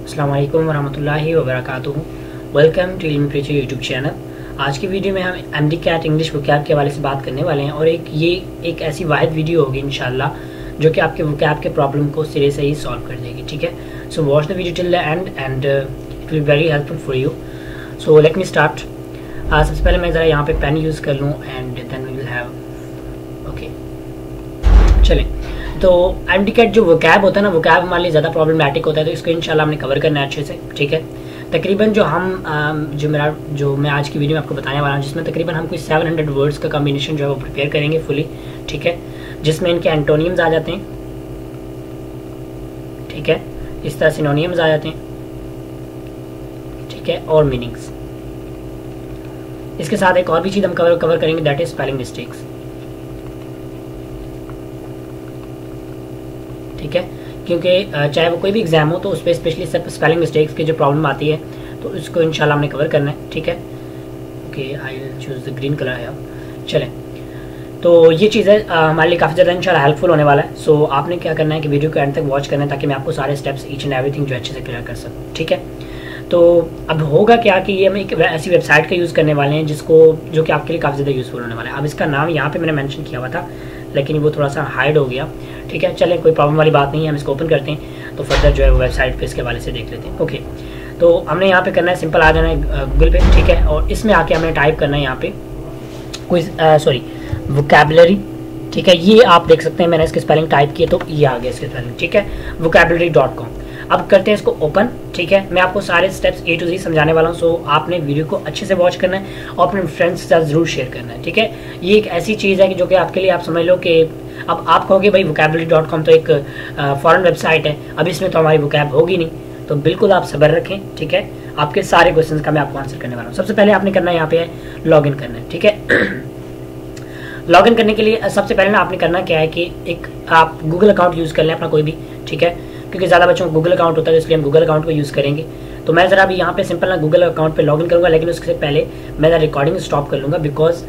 अस्सलाम वालेकुम वरहमतुल्लाहि वबरकातुहू। Welcome to Ilmi preacher YouTube channel. आज की वीडियो में हम MD-CAT इंग्लिश वोकैब के हवाले से बात करने वाले हैं और ये एक ऐसी वाहिद वीडियो होगी इंशाल्लाह जो कि आपके वोकैब के प्रॉब्लम को सिरे से ही सॉल्व कर देगी। ठीक है, so watch the video till the end and it will very helpful for you. So let me start. सबसे पहले मैं ज़रा यहाँ पे पेन यूज़ कर लूँ and then we will have okay. चलें, तो MD-CAT जो वोकैब होता है ना, वोकैब हमारे लिए ज़्यादा प्रॉब्लमेटिक होता है, तो इसको इंशाल्लाह हमने कवर करना है अच्छे से। ठीक है, तकरीबन जो मैं आज की वीडियो में आपको बताने वाला हूँ, जिसमें तकरीबन हम कोई 700 वर्ड्स का कॉम्बिनेशन जो है वो प्रिपेयर करेंगे फुली। ठीक है, जिसमें इनके एंटोनियम्स आ जाते हैं। ठीक है, इस तरह सिनोनियम्स आ जाते हैं। ठीक है, और मीनिंग्स। इसके साथ एक और भी चीज़ हम कवर करेंगे, दैट इज स्पेलिंग मिस्टेक्स। ठीक है, क्योंकि चाहे वो कोई भी एग्जाम हो तो उस पर स्पेशली स्पेलिंग मिस्टेक्स की जो प्रॉब्लम आती है तो उसको इंशाल्लाह हमने कवर करना है। ठीक है, okay, I will choose the green colour है। चलें, तो ये चीज़ें हमारे लिए काफ़ी ज़्यादा इंशाल्लाह हेल्पफुल होने वाला है। सो आपने क्या करना है कि वीडियो को एंड तक वॉच करना है ताकि मैं आपको सारे स्टेप्स ईच एंड एवरीथिंग जो अच्छे से क्लियर कर सकूँ। ठीक है, तो अब होगा क्या कि ये हम एक ऐसी वेबसाइट का यूज़ करने वाले हैं जो कि आपके लिए काफ़ी ज़्यादा यूज़फुल होने वाला है। अब इसका नाम यहाँ पे मैंने मेंशन किया हुआ था लेकिन वो थोड़ा सा हाइड हो गया। ठीक है, चलें, कोई प्रॉब्लम वाली बात नहीं है, हम इसको ओपन करते हैं तो फर्दर जो है वो वेबसाइट पे इसके हवाले से देख लेते हैं। ओके, तो हमने यहाँ पे करना है, सिंपल आ जाना है गूगल पे। ठीक है, और इसमें आके हमने टाइप करना है यहाँ पे कोई वोकैबुलरी। ठीक है, ये आप देख सकते हैं, मैंने इसके स्पेलिंग टाइप किए तो ये आ गया इसके स्पेलिंग। ठीक है, vocabulary.com। अब करते हैं इसको ओपन। ठीक है, मैं आपको सारे स्टेप्स A to Z समझाने वाला हूँ, सो आपने वीडियो को अच्छे से वॉच करना है और अपने फ्रेंड्स के साथ ज़रूर शेयर करना है। ठीक है, ये एक ऐसी चीज़ है कि जो कि आपके लिए, आप समझ लो कि अब आप कहोगे भाई vocabulary.com तो एक फॉरेन वेबसाइट है, अब इसमें तो हमारी वोकैब होगी नहीं, तो बिल्कुल आप सब्र रखें। ठीक है, आपके सारे क्वेश्चन का मैं आपको आंसर करने वाला हूँ। सबसे पहले आपने करना है, यहाँ पे लॉग इन करना है। ठीक है, लॉग इन करने के लिए सबसे पहले ना आपने करना क्या है कि एक आप गूगल अकाउंट यूज़ कर लें अपना कोई भी। ठीक है, क्योंकि ज़्यादा बच्चों को गूगल अकाउंट होता है इसलिए हम गूगल अकाउंट को यूज़ करेंगे। तो मैं ज़रा अभी यहाँ पे सिंपल ना गूगल अकाउंट पे लॉगिन करूँगा, लेकिन उससे पहले मैं ज़रा रिकॉर्डिंग स्टॉप कर लूँगा बिकॉज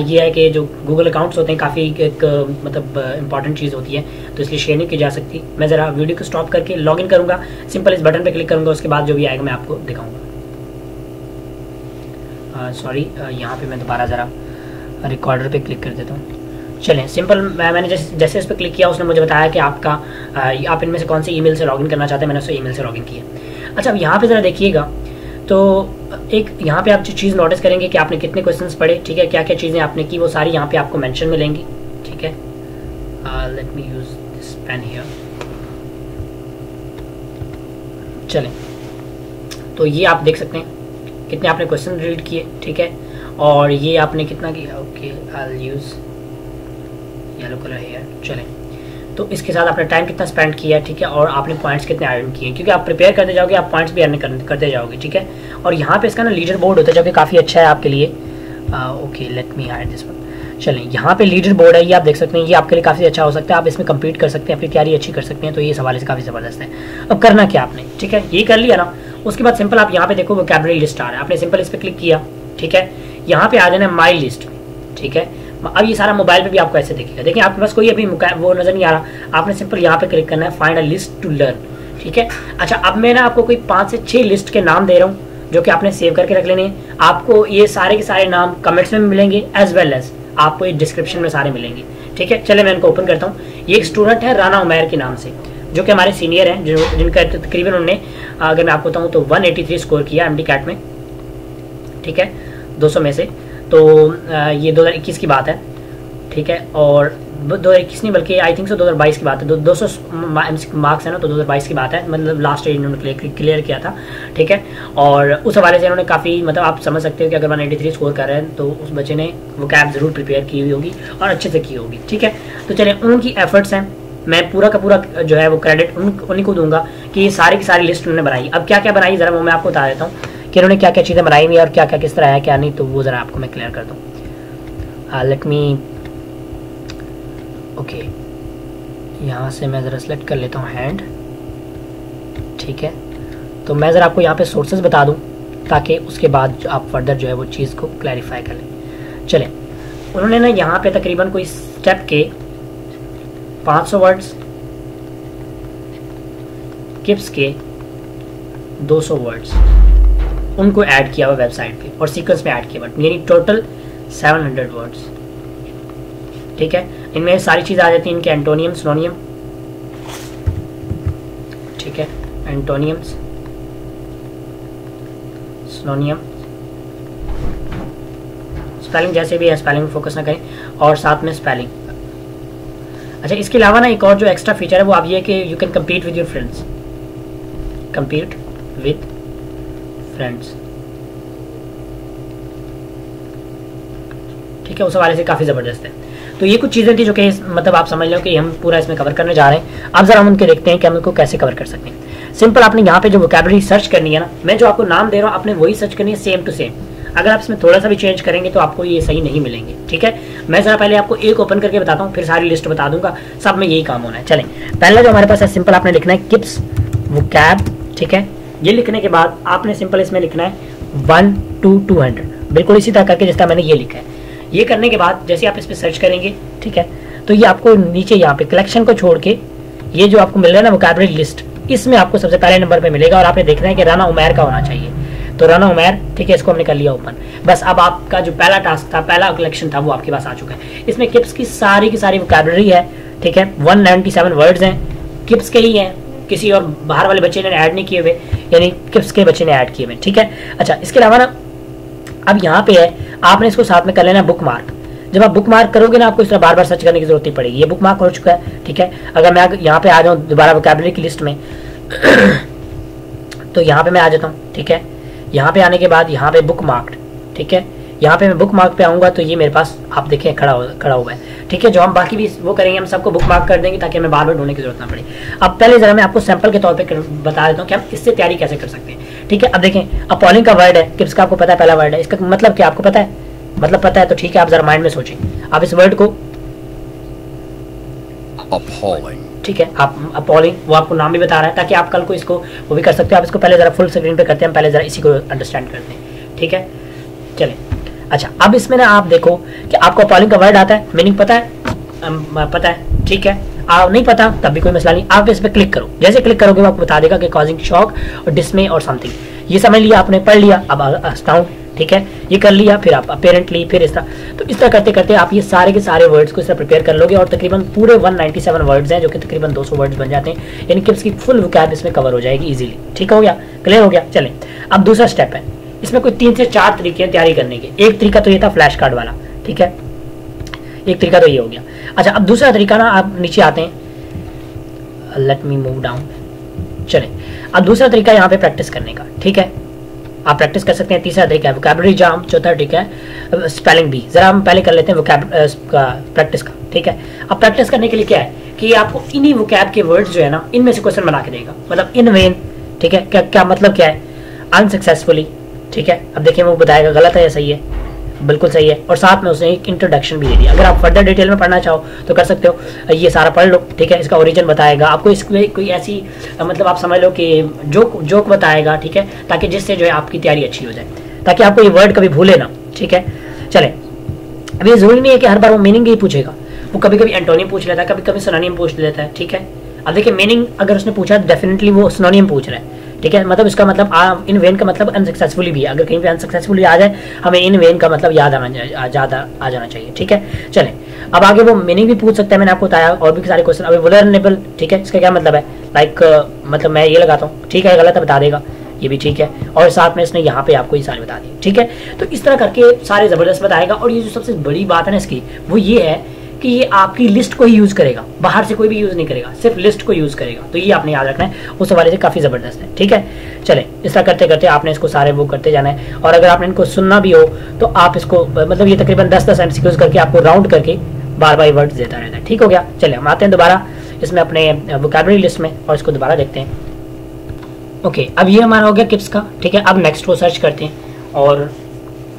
ये है कि जो गूगल अकाउंट्स होते हैं काफ़ी एक मतलब इंपॉर्टेंट चीज़ होती है, तो इसलिए शेयर नहीं की जा सकती। मैं ज़रा वीडियो को स्टॉप करके लॉगिन करूँगा, सिंपल इस बटन पर क्लिक करूँगा, उसके बाद जो भी आएगा मैं आपको दिखाऊँगा। सॉरी, यहाँ पर मैं दोबारा ज़रा रिकॉर्डर पर क्लिक कर देता हूँ। चलें, सिंपल मैंने जैसे इस पर क्लिक किया उसने मुझे बताया कि आप इनमें से कौन सी ईमेल से लॉगिन करना चाहते हैं, मैंने उससे ईमेल से लॉगिन किया। अच्छा, अब यहाँ पे ज़रा देखिएगा, तो एक यहाँ पे आप जो चीज़ नोटिस करेंगे कि आपने कितने क्वेश्चंस पढ़े। ठीक है, क्या क्या चीज़ें आपने की वो सारी यहाँ पे आपको मेंशन मिलेंगी। ठीक है, let me use this pen here. चलें, तो ये आप देख सकते हैं कितने आपने क्वेश्चन रीड किए। ठीक है, और ये आपने कितना किया। Okay, I will use yellow colour है। चलें, तो इसके साथ आपने टाइम कितना स्पेंड किया। ठीक है, और आपने पॉइंट्स कितने अर्न किए, क्योंकि आप प्रिपेयर करते जाओगे आप पॉइंट्स भी अर्न करते जाओगे। ठीक है, और यहाँ पे इसका ना लीडर बोर्ड होता है जो कि काफ़ी अच्छा है आपके लिए। Okay, let me hide this one. चलें, यहाँ पे लीडर बोर्ड है, ये आप देख सकते हैं, ये आपके लिए काफ़ी अच्छा हो सकता है, आप इसमें कम्पीट कर सकते हैं, अपनी तैयारी अच्छी कर सकते हैं, तो ये इस हवाले से काफ़ी ज़बरदस्त है। अब करना क्या आपने, ठीक है, ये कर लिया ना, उसके बाद सिंपल आप यहाँ पे देखो वोकैबुलरी लिस्ट आ रहा है, आपने सिंपल इस पर क्लिक किया। ठीक है, यहाँ पे आ जाना है माई लिस्ट। ठीक है, अब ये सारा मोबाइल पे भी आपको ऐसे दिखेगा। देखिए आपके पास कोई अभी वो नजर नहीं आ रहा, आपने सिंपल यहाँ पे क्लिक करना है, find a list to learn. ठीक है, अच्छा, अब मैं ना आपको कोई 5 से 6 लिस्ट के नाम दे रहा हूँ जो कि आपने सेव करके रख लेने हैं। आपको ये सारे के सारे नाम कमेंट्स में मिलेंगे एज वेल एज आपको ये डिस्क्रिप्शन में सारे मिलेंगे। ठीक है, चले मैं इनको ओपन करता हूँ। ये एक स्टूडेंट है राना उमैर के नाम से, जो कि हमारे सीनियर हैं, जिनका तकरीबन उन्होंने, अगर मैं आपको बताऊँ तो 183 स्कोर किया MD-CAT में। ठीक है, 200 में से। तो ये 2021 की बात है। ठीक है, और 2021 नहीं बल्कि आई थिंक सो 2022 की बात है। 200 मार्क्स है ना, तो 2022 की बात है, मतलब लास्ट ईयर इन्होंने क्लियर किया था। ठीक है, और उस हवाले से इन्होंने काफ़ी, मतलब आप समझ सकते हो कि अगर 183 स्कोर कर रहे हैं तो उस बच्चे ने वोकैब ज़रूर प्रिपेयर की हुई होगी और अच्छे से की होगी। ठीक है, तो चलिए, उनकी एफर्ट्स हैं, मैं पूरा का पूरा जो है वो क्रेडिट उन्हीं को दूंगा कि ये सारी की सारी लिस्ट उन्होंने बनाई। अब क्या क्या बनाई ज़रा वो मैं आपको बता देता हूँ कि उन्होंने क्या क्या चीज़ें बनाई हुई और क्या क्या किस तरह है क्या नहीं, तो वो ज़रा आपको मैं क्लियर कर दूँ। लेट मी ओके, यहाँ से मैं ज़रा सेलेक्ट कर लेता हूँ हैंड। ठीक है, तो मैं ज़रा आपको यहाँ पे सोर्सेज बता दूँ ताकि उसके बाद आप फर्दर जो है वो चीज़ को क्लैरिफाई कर लें। चलें, उन्होंने ना यहाँ पे तकरीबन कोई स्टेप के 500 वर्ड्स, किप्स के 200 वर्ड्स उनको ऐड किया हुआ वेबसाइट पे और सीक्वेंस में ऐड किया हुआ, यानी टोटल 700 वर्ड्स। ठीक है, इनमें सारी चीज़ आ जाती है, इनके एंटोनियम, सिनोनियम, ठीक है, एंटोनियम्स, सिनोनियम, स्पेलिंग जैसे भी है स्पेलिंग फोकस ना करें, और साथ में स्पेलिंग। अच्छा, इसके अलावा ना एक और जो एक्स्ट्रा फीचर है वो आप ये कि you can compete with your friends, compete with friends. ठीक है, उस हवाले से काफ़ी ज़बरदस्त है। तो ये कुछ चीज़ें थी जो कि मतलब आप समझ लो कि हम पूरा इसमें कवर करने जा रहे हैं। अब जरा हम उनके देखते हैं कि हम उनको कैसे कवर कर सकते हैं। सिंपल, आपने यहाँ पे जो वोकैबुलरी सर्च करनी है ना, मैं जो आपको नाम दे रहा हूँ आपने वही सर्च करनी है, सेम टू सेम। अगर आप इसमें थोड़ा सा भी चेंज करेंगे तो आपको ये सही नहीं मिलेंगे। ठीक है, मैं जरा पहले आपको एक ओपन करके बताता हूँ, फिर सारी लिस्ट बता दूंगा, सब में यही काम होना है। चलें, पहला जो हमारे पास है सिंपल, आपने लिखना है किप्स वोकैब। ठीक है, ये लिखने के बाद आपने सिंपल इसमें लिखना है 1 to 200, बिल्कुल इसी तरह करके जिस तरह मैंने ये लिखा है। ये करने के बाद जैसे आप इस पर सर्च करेंगे, ठीक है, तो ये आपको नीचे यहाँ पे कलेक्शन को छोड़ के ये जो आपको मिल रहा है ना वोकैबुलरी लिस्ट, इसमें आपको सबसे पहले नंबर पे मिलेगा और आपने देखना है कि राना उमैर का होना चाहिए। तो राना उमैर, ठीक है, इसको हमने कर लिया ओपन। बस अब आपका जो पहला टास्क था, पहला कलेक्शन था, वो आपके पास आ चुका है। इसमें किप्स की सारी वोकैबुलरी है। ठीक है, 197 वर्ड्स हैं, किप्स के ही हैं, किसी और बाहर वाले बच्चे ने ऐड नहीं किए हुए, यानी किप्स के बच्चे ने ऐड किए हुए। ठीक है, अच्छा, इसके अलावा ना अब यहाँ पे है, आपने इसको साथ में कर लेना बुक मार्क। जब आप बुक मार्क करोगे ना, आपको इस तरह बार बार सर्च करने की जरूरत नहीं पड़ेगी, ये बुक मार्क हो चुका है। ठीक है, अगर मैं यहाँ पे आ जाऊँ दोबारा वोकैबुलरी की लिस्ट में तो यहाँ पे मैं आ जाता हूँ। ठीक है, यहाँ पे आने के बाद यहाँ पे बुक मार्क्ड, ठीक है, यहाँ पे मैं बुक मार्क पे आऊँगा तो ये मेरे पास आप देखें खड़ा हुआ है। ठीक है, जो हम बाकी भी वो करेंगे, हम सबको बुक मार्क कर देंगे ताकि हमें बार बार ढूंढने की जरूरत ना पड़े। अब पहले जरा मैं आपको सैंपल के तौर पे बता देता हूँ कि हम इससे तैयारी कैसे कर सकते हैं। ठीक है, अब देखें, अपॉलिंग का वर्ड है, किप्स का आपको पता है पहला वर्ड है, इसका मतलब क्या आपको पता है? मतलब पता है तो ठीक है, आप जरा माइंड में सोचें आप इस वर्ड को। Appalling. ठीक है, आप अपॉलिंग, वो आपको नाम भी बता रहा है ताकि आप कल को इसको वो भी कर सकते हो। आप इसको पहले जरा फुल स्क्रीन पे करते हैं, पहले जरा इसी को अंडरस्टैंड करते हैं। ठीक है, चलें। अच्छा, अब इसमें ना आप देखो कि आपको अपॉलिंग का वर्ड आता है, मीनिंग पता है? पता है, ठीक है। आप नहीं पता तब भी कोई मसला नहीं, आप इस पर क्लिक करो, जैसे क्लिक करोगे वो आपको बता देगा कि कॉजिंग शॉक और डिसमे और समथिंग। ये समझ लिया आपने, पढ़ लिया। अब अस्टाउंड, ठीक है, ये कर लिया, फिर आप अपेरेंटली, फिर इस तरह। तो इस तरह करते करते आप ये सारे के सारे वर्ड्स को इस तरह प्रिपेयर कर लोगे और तकरीबन पूरे 197 वर्ड्स हैं जो कि तकरीबन 200 वर्ड्स बन जाते हैं, यानी कि इसकी फुल वोकैब इसमें कवर हो जाएगी इजीली। ठीक हो गया, क्लियर हो गया। चलें, अब दूसरा स्टेप है, इसमें कोई 3 से 4 तरीके हैं तैयारी करने के। एक तरीका तो ये था फ्लैश कार्ड वाला, ठीक है, एक तरीका तो ये हो गया। अच्छा, अब दूसरा तरीका ना, आप नीचे आते हैं, लेट मी मूव डाउन। चलें, अब दूसरा तरीका यहाँ पे प्रैक्टिस करने का। ठीक है, आप प्रैक्टिस कर सकते हैं। तीसरा तरीका है वोकैबुलरी जाम, चौथा तरीका है स्पेलिंग बी। जरा हम पहले कर लेते हैं प्रैक्टिस का। ठीक है, अब प्रैक्टिस करने के लिए क्या है कि आपको इन्हीं वोकैब के वर्ड्स जो है ना, इनमें से क्वेश्चन बना के देगा, मतलब इन वेन। ठीक है, क्या क्या मतलब क्या है? अनसक्सेसफुली। ठीक है, अब देखिए वो बताएगा गलत है या सही है, बिल्कुल सही है, और साथ में उसने एक इंट्रोडक्शन भी दे दिया। अगर आप फर्दर डिटेल में पढ़ना चाहो तो कर सकते हो, ये सारा पढ़ लो। ठीक है, इसका ओरिजिन बताएगा आपको, इसमें कोई ऐसी मतलब आप समझ लो कि जोक बताएगा। ठीक है, ताकि जिससे जो है आपकी तैयारी अच्छी हो जाए, ताकि आपको ये वर्ड कभी भूले ना। ठीक है, चले, अब ये जरूरी नहीं है कि हर बार वो मीनिंग ही पूछेगा, वो कभी कभी एंटोनियम पूछ लेता है, कभी कभी सिनोनियम पूछ लेता है। ठीक है, अब देखिए मीनिंग अगर उसने पूछा तो डेफिनेटली वो सिनोनियम पूछ रहा है। ठीक है, मतलब इसका मतलब इन वेन का मतलब अनसक्सेसफुली भी है। अगर कहीं पे अनसक्सेसफुली आ जाए, हमें इन वेन का मतलब याद आ जाना चाहिए। ठीक है, चलें, अब आगे वो मीनिंग भी पूछ सकते हैं, मैंने आपको बताया, और भी सारे क्वेश्चन। अब वल्नरेबल, ठीक है, इसका क्या मतलब है? लाइक मतलब मैं ये लगाता हूँ, ठीक है, गलत है बता देगा, ये भी ठीक है, और साथ में इसने यहाँ पे आपको ये सारे बता दिए। ठीक है, तो इस तरह करके सारे जबरदस्त बताएगा। और ये जो सबसे बड़ी बात है ना इसकी, वो ये है कि ये आपकी लिस्ट को ही यूज करेगा, बाहर से कोई भी यूज नहीं करेगा, सिर्फ लिस्ट को यूज करेगा। तो ये आपने याद रखना है, उस हवाले से काफी जबरदस्त है। ठीक है, चलें, इस तरह करते करते आपने इसको सारे वो करते जाना है। और अगर आपने इनको सुनना भी हो तो आप इसको मतलब ये तकरीबन 10-10 MCQs करके आपको राउंड करके बार बार वर्ड्स देता रहता है। ठीक हो गया, चलिए हम आते हैं दोबारा इसमें अपने वोकैबुलरी लिस्ट में और इसको दोबारा देखते हैं। ओके, अब ये हमारा हो गया किप्स का। ठीक है, अब नेक्स्ट को सर्च करते हैं, और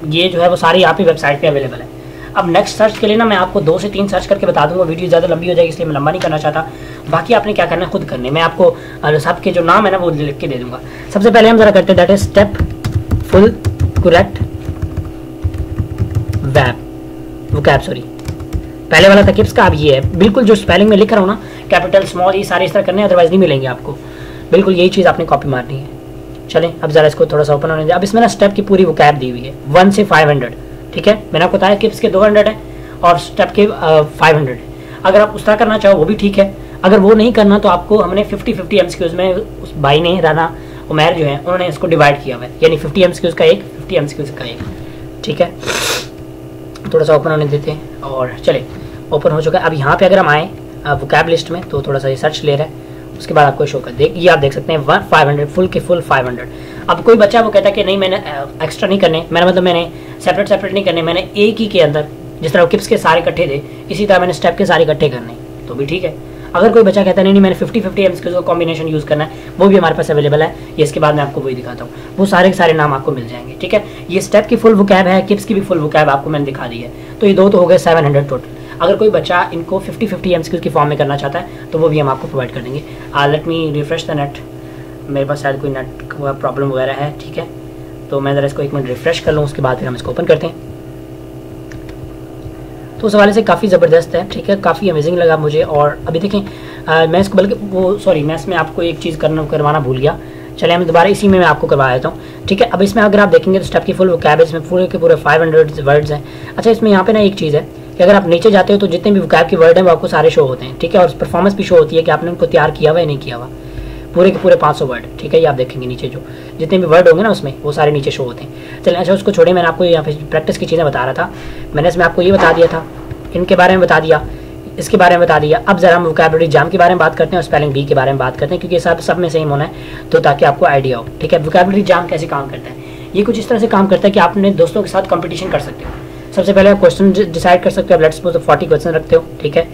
ये जो है वो सारी यहाँ पे वेबसाइट पे अवेलेबल है। अब नेक्स्ट सर्च के लिए ना मैं आपको 2 से 3 सर्च करके बता दूंगा, वीडियो ज़्यादा लंबी हो जाएगी इसलिए मैं लंबा नहीं करना चाहता। बाकी आपने क्या करना है खुद करने, मैं आपको सबके जो नाम है ना वो लिख के दे दूंगा। सबसे पहले हम जरा करते हैं, that is step full correct vocab, sorry पहले वाला था किप्स का, अब ये है। बिल्कुल जो स्पेलिंग में लिख रहा हूँ ना, कैपिटल स्मॉल, ये सारे इस तरह करने, अदरवाइज नहीं मिलेंगे आपको। बिल्कुल यही चीज़ आपने कॉपी मारनी है। चलें अब ज़रा इसको थोड़ा सा ओपन होने दें। अब इसमें ना स्टेप की पूरी वोकैब दी हुई है 1 से 500, ठीक है। मैंने आपको बताया कि इसके 200 है और स्टेप के 500 है। अगर आप उस तरह करना चाहो वो भी ठीक है, अगर वो नहीं करना तो आपको हमने 50-50 MCQs में उस भाई ने राना उमैर जो है उन्होंने इसको डिवाइड किया हुआ है, यानी 50 MCQs का एक, 50 MCQs का एक, ठीक है। थोड़ा सा ओपन होने देते हैं और चले ओपन हो चुका है। अब यहाँ पे अगर हम आए वोकैब लिस्ट में तो थोड़ा सा ये सर्च ले रहा है, उसके बाद आपको शो कर ये आप देख सकते हैं 500 फुल के फुल 500। अब कोई बच्चा वो कहता है कि नहीं मैंने एक्स्ट्रा नहीं करने, मैंने सेपरेट नहीं करने, मैंने एक ही के अंदर जिस तरह किप्स के सारे इकट्ठे थे इसी तरह मैंने स्टेप के सारे इकट्ठे करने, तो भी ठीक है। अगर कोई बच्चा कहता है नहीं मैंने 50-50 MCQs का कॉम्बिनेशन यूज़ करना है, वो भी हमारे पास अवेलेबल है। ये इसके बाद मैं आपको वही दिखाता हूँ, वो सारे के सारे नाम आपको मिल जाएंगे, ठीक है। ये स्टेप की फुल वोकैब है, किप्स की भी फुल वोकैब आपको मैंने दिखा दी है। तो ये दो तो हो गए 700 टोटल। अगर कोई बच्चा इनको 50-50 MCQs की फॉर्म में करना चाहता है तो वो भी हम आपको प्रोवाइड कर देंगे। Let me refresh the net, मेरे पास शायद कोई नेट प्रॉब्लम वगैरह है, ठीक है। तो मैं ज़रा इसको 1 मिनट रिफ्रेश कर लूँ, उसके बाद फिर हम इसको ओपन करते हैं। तो उस हवाले से काफ़ी ज़बरदस्त है, ठीक है, काफ़ी अमेजिंग लगा मुझे। और अभी देखें मैं इसको बल्कि मैं इसमें आपको एक चीज़ करवाना भूल गया, चले हम दोबारा इसी में मैं आपको करवा देता हूँ, ठीक है। अब इसमें अगर आप देखेंगे तो स्टेप की फुल वोकैब है, इसमें पूरे के पूरे 500 वर्ड्स हैं। अच्छा इसमें यहाँ पे ना एक चीज़ है कि अगर आप नीचे जाते हो तो जितने भी वोकैब के वर्ड हैं वो आपको सारे शो होते हैं, ठीक है। और परफॉर्मेंस भी शो होती है कि आपने उनको तैयार किया हुआ या नहीं किया हुआ, पूरे के पूरे 500 वर्ड, ठीक है। ये आप देखेंगे नीचे जो जितने भी वर्ड होंगे ना उसमें वो सारे नीचे शो होते हैं। चलिए अच्छा उसको छोड़िए, मैंने आपको यहाँ पे प्रैक्टिस की चीज़ें बता रहा था। मैंने इसमें आपको ये बता दिया था, इनके बारे में बता दिया, इसके बारे में बता दिया। अब जरा हम वोकैबुलरी जैम के बारे में बात करते हैं और स्पेलिंग बी के बारे में बात करते हैं, क्योंकि सब में सेम होना है तो ताकि आपको आइडिया हो, ठीक है। वोकैबुलरी जैम कैसे काम करता है? ये कुछ इस तरह से काम करता है कि आप अपने दोस्तों के साथ कंपटीशन कर सकते हो। सबसे पहले आप क्वेश्चन डिसाइड कर सकते हो, लेट्स सपोज 40 क्वेश्चन रखते हो, ठीक है।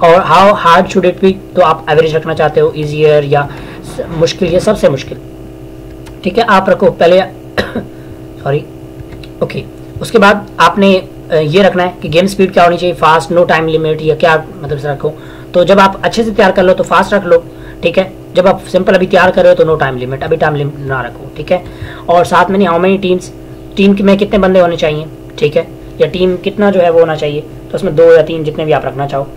और how hard should it be, तो आप एवरेज रखना चाहते हो, ईजियर या मुश्किल या सबसे मुश्किल, ठीक है। आप रखो पहले सॉरी ओके। उसके बाद आपने ये रखना है कि गेम स्पीड क्या होनी चाहिए, फास्ट, नो टाइम लिमिट, या क्या मतलब से रखो। तो जब आप अच्छे से तैयार कर लो तो फास्ट रख लो, ठीक है। जब आप सिंपल अभी तैयार कर रहे हो तो नो टाइम लिमिट, अभी टाइम लिमिट ना रखो, ठीक है। और साथ में नहीं हाउ मेनी टीम्स, टीम में कितने बंदे होने चाहिए, ठीक है, या टीम कितना जो है वो होना चाहिए, तो उसमें 2 या 3 जितने भी आप रखना चाहो,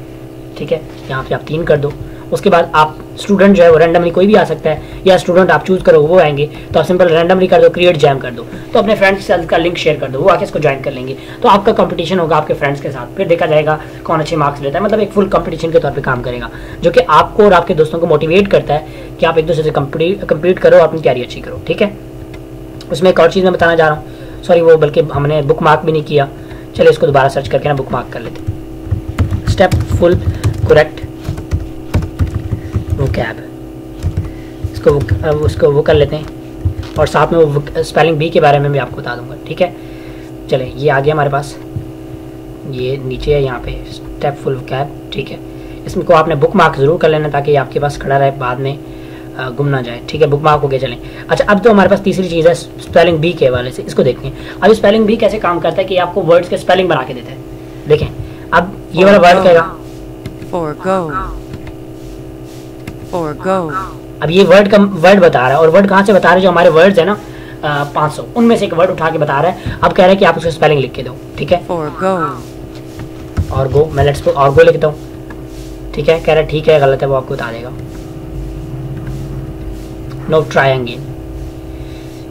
ठीक है। यहाँ पे आप 3 कर दो। उसके बाद आप स्टूडेंट जो है वो रैंडमली कोई भी आ सकता है, या स्टूडेंट आप चूज करो वो आएंगे, तो आप सिंपल रैंडमली कर दो, क्रिएट जैम कर दो, तो अपने फ्रेंड्स के साथ का लिंक शेयर कर दो, वो आके इसको ज्वाइन कर लेंगे। तो आपका कंपटीशन होगा आपके फ्रेंड्स के साथ, फिर देखा जाएगा कौन अच्छे मार्क्स लेता है। मतलब एक फुल कंपटीशन के तौर पर काम करेगा, जो कि आपको और आपके दोस्तों को मोटिवेट करता है कि आप एक दूसरे से कंप्लीट करो, अपनी तैयारी अच्छी करो, ठीक है। उसमें एक और चीज़ मैं बताना जा रहा हूँ, सॉरी वो बल्कि हमने बुक मार्क भी नहीं किया, चलिए इसको दोबारा सर्च करके ना बुक मार्क कर लेते। स्टेप फुल करेक्ट वोकैब, उसको वो कर लेते हैं और साथ में वो स्पेलिंग बी के बारे में भी आपको बता दूंगा, ठीक है। चले ये आ गया हमारे पास, ये नीचे है यहाँ पे स्टेप फुल वोकैब, ठीक है। इसमें को आपने बुक मार्क ज़रूर कर लेना ताकि आपके पास खड़ा रहे, बाद में गुम ना जाए, ठीक है। बुक मार्क हो गया। चलें अच्छा अब तो हमारे पास तीसरी चीज़ है स्पेलिंग बी के हवाले से, इसको देखते हैं। अब स्पेलिंग बी कैसे काम करता है कि आपको वर्ड्स के स्पेलिंग बना के देता है। देखें अब ये वाला वर्ड कहेगा अब ये वर्ड बता रहा है, और वर्ड कहाँ से बता रहा है, जो हमारे वर्ड्स है ना 500 उनमें से एक वर्ड उठा के बता रहा है। अब कह रहा है कि आप उसका स्पेलिंग लिख के दो, ठीक है। और गो, मैं लेट्स और गो लिखता हूँ, ठीक है। कह रहा है ठीक है गलत है वो आपको बता देगा। No try again,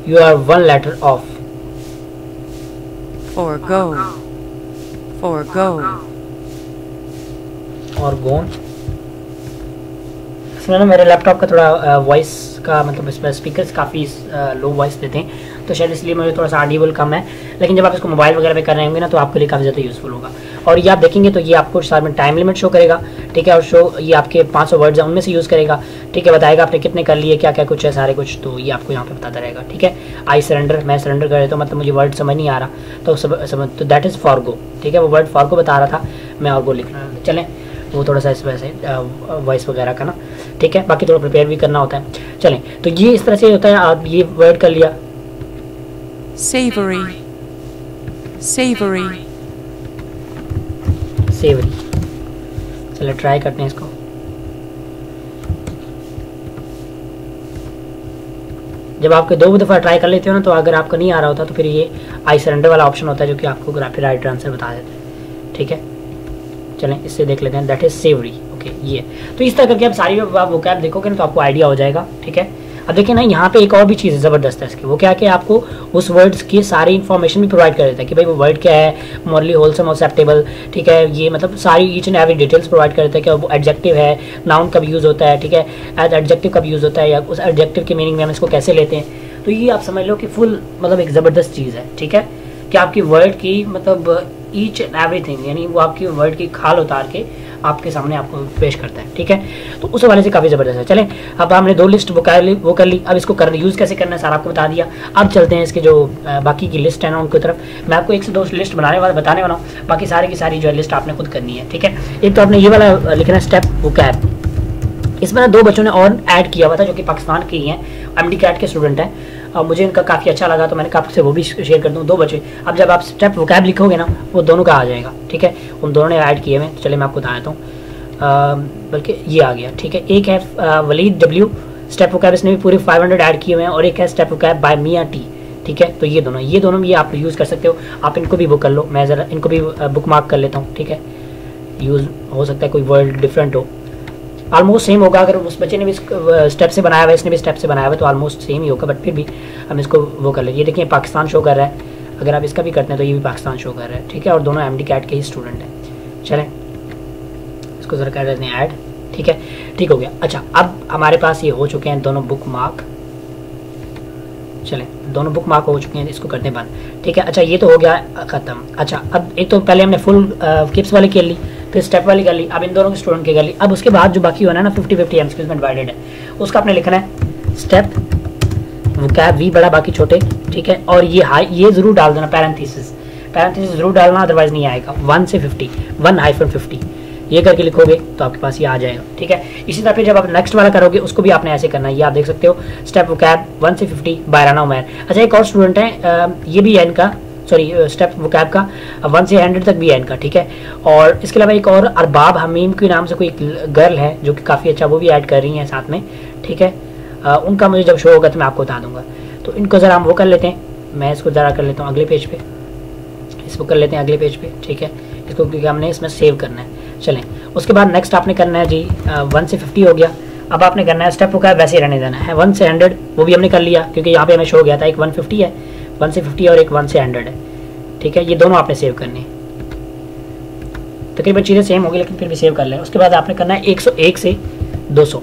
you are 1 letter off, और गोन। इसमें ना मेरे लैपटॉप का थोड़ा वॉइस का मतलब इसमें स्पीकर्स काफ़ी लो वॉइस देते हैं, तो शायद इसलिए मुझे थोड़ा सा ऑडिबल कम है। लेकिन जब आप इसको मोबाइल वगैरह पे कर रहे होंगे ना तो आपके लिए काफ़ी ज़्यादा यूज़फुल होगा। और ये आप देखेंगे तो ये आपको साथ में टाइम लिमिट शो करेगा, ठीक है। और ये आपके 500 वर्ड्स हैं उनमें से यूज़ करेगा, ठीक है। बताएगा आपने कितने कर लिए, क्या क्या कुछ है सारे कुछ, तो ये आपको यहाँ पे बताता रहेगा, ठीक है। आई सरेंडर, मैं सरेंडर कर रहा तो मतलब मुझे वर्ड समझ नहीं आ रहा, तो दैट इज़ फॉर गो, ठीक है। वो वर्ड फॉर को बता रहा था, मैं और गो लिख रहा था। चलें वो थोड़ा सा इस वजह से वॉइस वगैरह का ना, ठीक है। बाकी थोड़ा प्रिपेयर भी करना होता है। चलें तो ये इस तरह से होता है। आप ये वर्ड कर लिया, savory, savory, सेवरी। चलो ट्राई करते हैं इसको। जब आपके 2 दफ़ा ट्राई कर लेते हो ना तो अगर आपको नहीं आ रहा होता तो फिर ये आई सरेंडर वाला ऑप्शन होता है जो कि आपको राइट आंसर बता देता है, ठीक है। चलें इससे देख लेते हैं, दैट इज सेवरी, ओके। ये तो इस तरह करके आप सारी वोकैब देखोगे ना तो आपको आइडिया हो जाएगा, ठीक है। अब देखिए ना, यहाँ पे एक और भी चीज़ ज़बरदस्त है इसकी, वो क्या है कि आपको उस वर्ड्स की सारी इन्फॉर्मेशन भी प्रोवाइड कर देता है कि भाई वो वर्ड क्या है, मॉरली होलसम और एक्सेप्टेबल, ठीक है, ये मतलब सारी each and every details provide कर देता है कि वो एडजेक्टिव है, नाउन कब यूज़ होता है, ठीक है, एज एडजेक्टिव कब यूज़ होता है, या उस एडजेक्टिव की मीनिंग में हम इसको कैसे लेते हैं। तो ये आप समझ लो कि फुल मतलब एक ज़बरदस्त चीज़ है, ठीक है, कि आपकी वर्ड की मतलब ईच एंड एवरीथिंग, यानी वो आपकी वर्ड की खाल उतार के आपके सामने आपको पेश करता है, ठीक है। तो उस वाले से काफ़ी ज़बरदस्त है। चलें, अब हमने 2 लिस्ट वो कर ली, अब इसको यूज़ कैसे करना है सारा आपको बता दिया। अब चलते हैं इसके जो बाकी की लिस्ट है ना उनकी तरफ। मैं आपको 1 से 2 लिस्ट बताने वाला हूँ, बाकी सारी की सारी जो है लिस्ट आपने खुद करनी है, ठीक है। एक तो आपने ये वाला लिखना है स्टेप वोकैब, इसमें ना 2 बच्चों ने और ऐड किया हुआ था जो कि पाकिस्तान के ही हैं, MD कैट के स्टूडेंट हैं। मुझे इनका काफ़ी अच्छा लगा तो मैंने कहा आपसे वो भी शेयर कर दूँ। 2 बच्चे, अब जब आप स्टेप वोकैब लिखोगे ना वो दोनों का आ जाएगा, ठीक है, उन दोनों ने ऐड किए हुए। तो चलिए मैं आपको बता देता हूँ, बल्कि ये आ गया, ठीक है। एक है वलीद W स्टेप वोकैब, इसने भी पूरे 500 ऐड किए हुए हैं, और एक है स्टेप वोकैब बाय मियाँ T, ठीक है। तो ये दोनों भी आप यूज़ कर सकते हो, आप इनको भी बुक कर लो। मैं ज़रा इनको भी बुक मार्क कर लेता हूँ, ठीक है, यूज़ हो सकता है कोई वर्ड डिफरेंट हो, ऑलमोस्ट सेम होगा। अगर उस बच्चे ने भी स्टेप से बनाया हुआ है, इसने भी स्टेप से बनाया हुआ है, तो ऑलमोस्ट सेम ही होगा, बट फिर भी हम इसको वो कर लेंगे। ये देखिए पाकिस्तान शो कर रहा है, अगर आप इसका भी करते हैं तो ये भी पाकिस्तान शो कर रहा है, ठीक है, और दोनों MD कैट के ही स्टूडेंट हैं। चलें इसको ज़रा कर देते हैं ऐड, ठीक है, ठीक हो गया। अच्छा, अब हमारे पास ये हो चुके हैं दोनों बुक मार्क, चलें दोनों बुक मार्क हो चुके हैं, इसको करते हैं बंद, ठीक है। अच्छा, ये तो हो गया ख़त्म। अच्छा, अब एक तो पहले हमने फुल किप्स वाली कर ली, फिर स्टेप वाली कर ली, अब इन दोनों के स्टूडेंट की कर ली। अब उसके बाद जो बाकी होना है ना 50-50 MCQs में डिवाइडेड है, उसका आपने लिखना है स्टेप वोकैब V बड़ा बाकी छोटे, ठीक है, और ये ज़रूर डाल देना पैरेंथेसिस ज़रूर डालना, अदरवाइज नहीं आएगा। 1 से 50, 1-50 ये करके लिखोगे तो आपके पास ये आ जाएगा, ठीक है। इसी तरह फिर जब आप नेक्स्ट वाला करोगे उसको भी आपने ऐसे करना है, ये आप देख सकते हो स्टेप वोकैब 1 से 50 बाय राना उमैर। अच्छा, एक और स्टूडेंट है, ये भी है इनका, सॉरी स्टेप वोकैब का 1 से 100 तक भी है इनका, ठीक है। और इसके अलावा एक और अरबाब हमीम के नाम से कोई गर्ल है जो कि काफ़ी अच्छा, वो भी ऐड कर रही हैं साथ में, ठीक है। उनका मुझे जब शो होगा तो मैं आपको बता दूंगा। तो इनको ज़रा हम वो कर लेते हैं, मैं इसको ज़रा कर लेता हूँ अगले पेज पे, इसको कर लेते हैं अगले पेज पे, ठीक है, इसको क्योंकि हमने इसमें सेव करना है। चलें, उसके बाद नेक्स्ट आपने करना है जी 1 से 50 हो गया। अब आपने करना है स्टेप वोकैब वैसे ही रहने देना है, 1 से 100 वो भी हमने कर लिया क्योंकि यहाँ पे हमें शो हो गया था, एक 150 है, 1 से 50 और एक 1 से 100 है, ठीक है। ये दोनों आपने सेव करनी है, तकरीबन चीज़ें सेम होगी लेकिन फिर भी सेव कर लें। उसके बाद आपने करना है 101 से 200,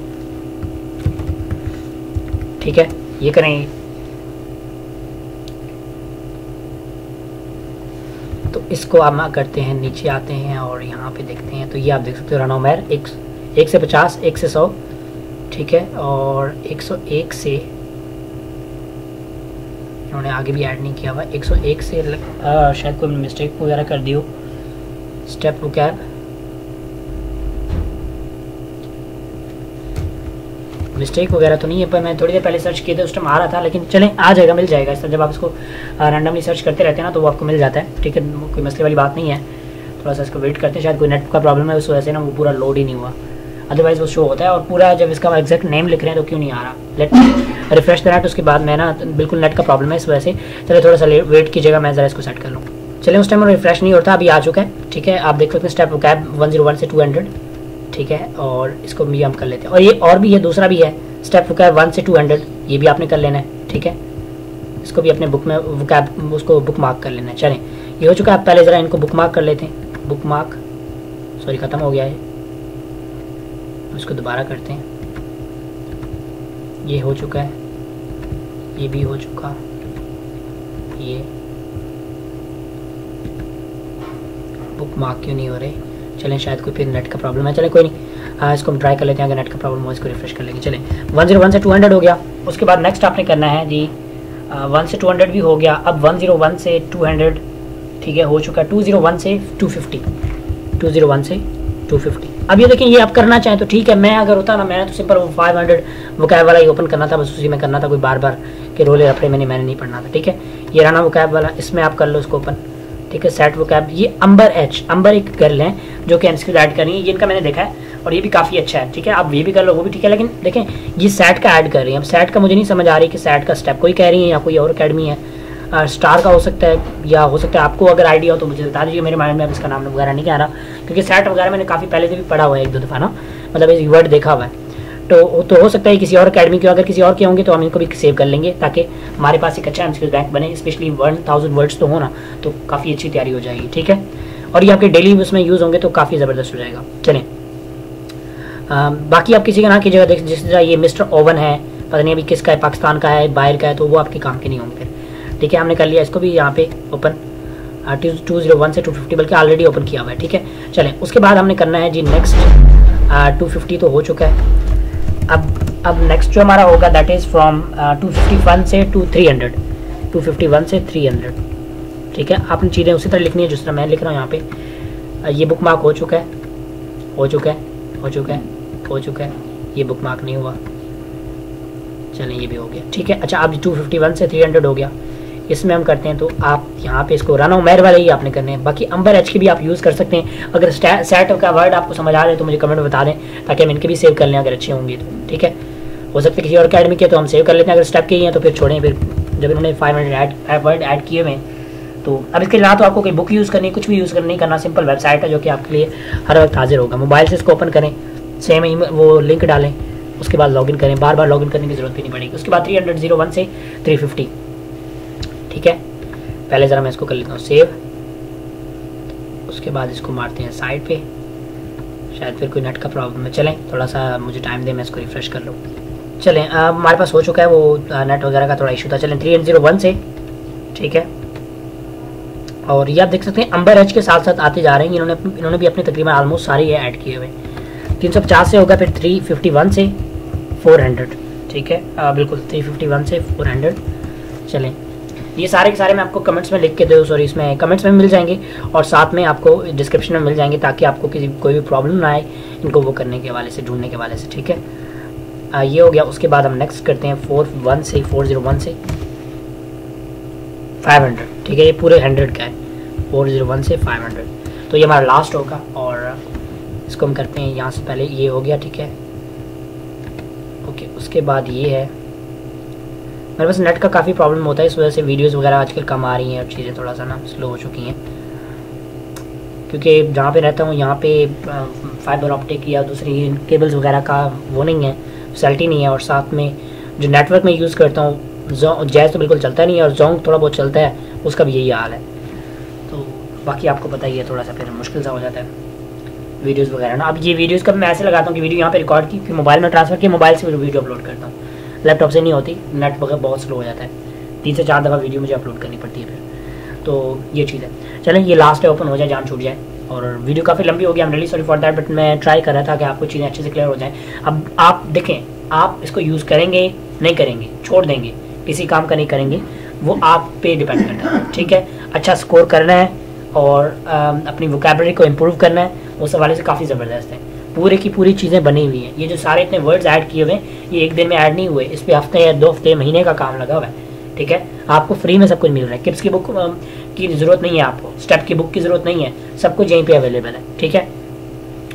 ठीक है, ये करेंगे। तो इसको आप करते हैं, नीचे आते हैं और यहाँ पे देखते हैं, तो ये आप देख सकते हो राना उमैर 1 से 50, 1 से 100, ठीक है, और 101 से उन्होंने आगे भी ऐड नहीं किया हुआ, 101 से शायद कोई मिस्टेक वगैरह कर दी हो। स्टेप वोकैब मिस्टेक वगैरह तो नहीं है, पर मैं थोड़ी देर पहले सर्च किया था, उस टाइम आ रहा था, लेकिन चलें आ जाएगा, मिल जाएगा। इस तरह जब आप इसको रैंडमली सर्च करते रहते हैं ना तो वो आपको मिल जाता है, ठीक है, कोई मसले वाली बात नहीं है। थोड़ा सा इसको वेट करते हैं, शायद कोई नेट का प्रॉब्लम है उस वजह से ना वो पूरा लोड ही नहीं हुआ, अदरवाइज वो शो होता है। और पूरा जब इसका एग्जैक्ट नेम लिख रहे हैं तो क्यों नहीं आ रहा, लेट रिफ्रेश देना, तो उसके बाद मैं ना बिल्कुल नेट का प्रॉब्लम है इस वजह से। चलिए थोड़ा सा वेट कीजिएगा, मैं ज़रा इसको सेट कर लूँ। चलिए उस टाइम रिफ्रेश नहीं होता, अभी आ चुका है, ठीक है, आप देख सकते हैं स्टेप वोकैब 101 से 200, ठीक है, और इसको भी हम कर लेते हैं। और ये और भी है, दूसरा भी है स्टेप वोकैब 1 से 200, ये भी आपने कर लेना है, ठीक है, इसको भी अपने बुक में वोकैब उसको बुक मार्क कर लेना है। चलें ये हो चुका है, आप पहले ज़रा इनको बुक मार्क कर लेते हैं, बुक मार्क, सॉरी ख़त्म हो गया है, इसको दोबारा करते हैं, ये हो चुका है, ये भी हो चुका, ये बुक मार्क क्यों नहीं हो रहे, चलें शायद कोई फिर नेट का प्रॉब्लम है, चलें कोई नहीं, इसको हम ट्राई कर लेते हैं, अगर नेट का प्रॉब्लम हो इसको रिफ्रेश कर लेंगे। चलें 101 से 200 हो गया। उसके बाद नेक्स्ट आपने करना है जी 1 से 200 भी हो गया, अब 101 से 200, ठीक है, हो चुका है 201 से 250, 201 से 250। अब ये देखें, ये आप करना चाहें तो ठीक है, मैं अगर होता ना मैंने तो सिंपल 500 वोकैब वाला ही ओपन करना था, बस उसी में करना था, कोई बार बार के रोले रफड़े मैंने नहीं पढ़ना था, ठीक है। ये राना वोकैब वाला, इसमें आप कर लो इसको ओपन, ठीक है। सेट वोकैब, ये अंबर एक गर्ल हैं जो कि MCQ ऐड कर रही है, इनका मैंने देखा है और ये भी काफ़ी अच्छा है, ठीक है, आप ये भी कर लो वो भी ठीक है, लेकिन देखें ये सेट का ऐड कर रही है। अब सेट का मुझे नहीं समझ आ रही कि सेट का स्टेप कोई कह रही है या कोई और अकेडमी है, स्टार का हो सकता है, या हो सकता है आपको अगर आइडिया हो तो मुझे बता दीजिए, मेरे माइंड में अब इसका नाम वगैरह नहीं आ रहा, क्योंकि सेट वगैरह मैंने काफ़ी पहले से भी पढ़ा हुआ है 1-2 दफ़ा ना, मतलब ये वर्ड देखा हुआ है, तो हो सकता है किसी और अकेडमी के, अगर किसी और के होंगे तो हम इनको भी सेव कर लेंगे ताकि हमारे पास एक अच्छा एमसीक्यू बैंक बने, स्पेशली 1000 वर्ड्स तो हो ना, तो काफ़ी अच्छी तैयारी हो जाएगी, ठीक है। और ये आपके डेली उसमें यूज़ होंगे तो काफ़ी ज़बरदस्त हो जाएगा। चलें, बाकी आप किसी का ना कीजिएगा, देख जिस तरह ये मिस्टर ओवन है, पता नहीं अभी किसका है, पाकिस्तान का है, बाहर का है, तो वो आपके काम के नहीं होंगे फिर, ठीक है। हमने कर लिया इसको भी यहाँ पे ओपन 201 से 250, बल्कि ऑलरेडी ओपन किया हुआ है, ठीक है। चलें, उसके बाद हमने करना है जी नेक्स्ट, 250 तो हो चुका है। अब नेक्स्ट जो हमारा होगा दैट इज़ फ्रॉम 251 से 300, 251 से 300, ठीक है। आपने चीज़ें उसी तरह लिखनी है जिस तरह मैं लिख रहा हूँ यहाँ पे। ये बुक मार्क हो चुका है, हो चुका है, हो चुका है, हो चुका है, ये बुक मार्क नहीं हुआ, चलें ये भी हो गया, ठीक है। अच्छा, अब 251 से 300 हो गया, इसमें हम करते हैं तो आप यहाँ पे इसको रन मेर वाले ही आपने करने हैं। बाकी अंबर एच की भी आप यूज़ कर सकते हैं। अगर सेट का वर्ड आपको समझ आ रहे तो मुझे कमेंट में बता दें ताकि हम इनके भी सेव कर लें अगर अच्छे होंगे तो, ठीक है। हो सकता है किसी और अकेडमी के तो हम सेव कर लेते हैं, अगर स्टेप के ही हैं तो फिर छोड़ें, फिर जब इन्होंने 500 वर्ड ऐड किए हुए हैं तो अब इसके ना तो आपको कोई बुक यूज़ करनी, कुछ भी यूज़ नहीं करना, सिंपल वेबसाइट है जो कि आपके लिए हर वक्त हाजिर होगा। मोबाइल से इसको ओपन करें, सेम वो लिंक डालें, उसके बाद लॉगिन करें, बार बार लॉगिन करने की जरूरत भी नहीं पड़ेगी। उसके बाद 301 से 350, ठीक है। पहले ज़रा मैं इसको कर लेता हूँ सेव, उसके बाद इसको मारते हैं साइड पे, शायद फिर कोई नेट का प्रॉब्लम है। चलें, थोड़ा सा मुझे टाइम दे, मैं इसको रिफ्रेश कर लूँ। चलें, हमारे पास हो चुका है, वो नेट वगैरह का थोड़ा इशू था। चलें 301 से, ठीक है। और ये आप देख सकते हैं अंबर एच के साथ साथ आते जा रहे हैं, इन्होंने भी अपने तकरीबन ऑलमोस्ट सारे ये ऐड किए हुए हैं। 350 से होगा, फिर 351 से 400, ठीक है। बिल्कुल 351 से 400। चलें, ये सारे के सारे मैं आपको कमेंट्स में लिख के दो, सॉरी इसमें कमेंट्स में मिल जाएंगे और साथ में आपको डिस्क्रिप्शन में मिल जाएंगे ताकि आपको कोई भी प्रॉब्लम ना आए इनको वो करने के हवाले से, ढूंढने के हवाले से, ठीक है। ये हो गया। उसके बाद हम नेक्स्ट करते हैं 401 से 500, ठीक है। ये पूरे 100 का है, 401 से 500, तो ये हमारा लास्ट होगा। और इसको हम करते हैं यहाँ से पहले, ये हो गया, ठीक है, ओके। उसके बाद ये है, मेरे पास नेट का काफ़ी प्रॉब्लम होता है, इस वजह से वीडियोस वगैरह आजकल कम आ रही हैं और चीज़ें थोड़ा सा ना स्लो हो चुकी हैं, क्योंकि जहाँ पे रहता हूँ यहाँ पे फाइबर ऑप्टिक या दूसरी केबल्स वगैरह का वो नहीं है, फैसिलिटी नहीं है। और साथ में जो नेटवर्क में यूज़ करता हूँ जैज़ तो बिल्कुल चलता नहीं है, और जोंग थोड़ा बहुत चलता है, उसका भी यही हाल है। तो बाकी आपको पता ही है, थोड़ा सा फिर मुश्किल सा हो जाता है वीडियोस वगैरह ना। अब ये वीडियोस का मैं ऐसे लगाता हूँ कि वीडियो यहाँ पे रिकॉर्ड की, फिर मोबाइल में ट्रांसफर किया, मोबाइल से वीडियो अपलोड करता हूँ, लैपटॉप से नहीं होती, नेट वगैरह बहुत स्लो हो जाता है, 3 से 4 दफ़ा वीडियो मुझे अपलोड करनी पड़ती है फिर, तो ये चीज़ है। चलें, ये लास्ट है, ओपन हो जाए, जान छूट जाए। और वीडियो काफ़ी लंबी हो गई, I am really sorry for that, but मैं ट्राई कर रहा था कि आपको चीज़ें अच्छे से क्लियर हो जाएँ। अब आप देखें, आप इसको यूज़ करेंगे नहीं करेंगे, छोड़ देंगे, किसी काम का नहीं करेंगे, वो आप पे डिपेंड करता है, ठीक है। अच्छा स्कोर करना है और अपनी वोकैबुलरी को इम्प्रूव करना है, उस हवाले से काफ़ी ज़बरदस्त है। पूरे की पूरी चीज़ें बनी हुई हैं, ये जो सारे इतने वर्ड्स ऐड किए हुए हैं, ये एक दिन में ऐड नहीं हुए, इस पर हफ्ते या 2 हफ्ते महीने का काम लगा हुआ है, ठीक है। आपको फ्री में सब कुछ मिल रहा है, किप्स की बुक की ज़रूरत नहीं है, आपको स्टेप की बुक की ज़रूरत नहीं है, सब कुछ यहीं पे अवेलेबल है, ठीक है।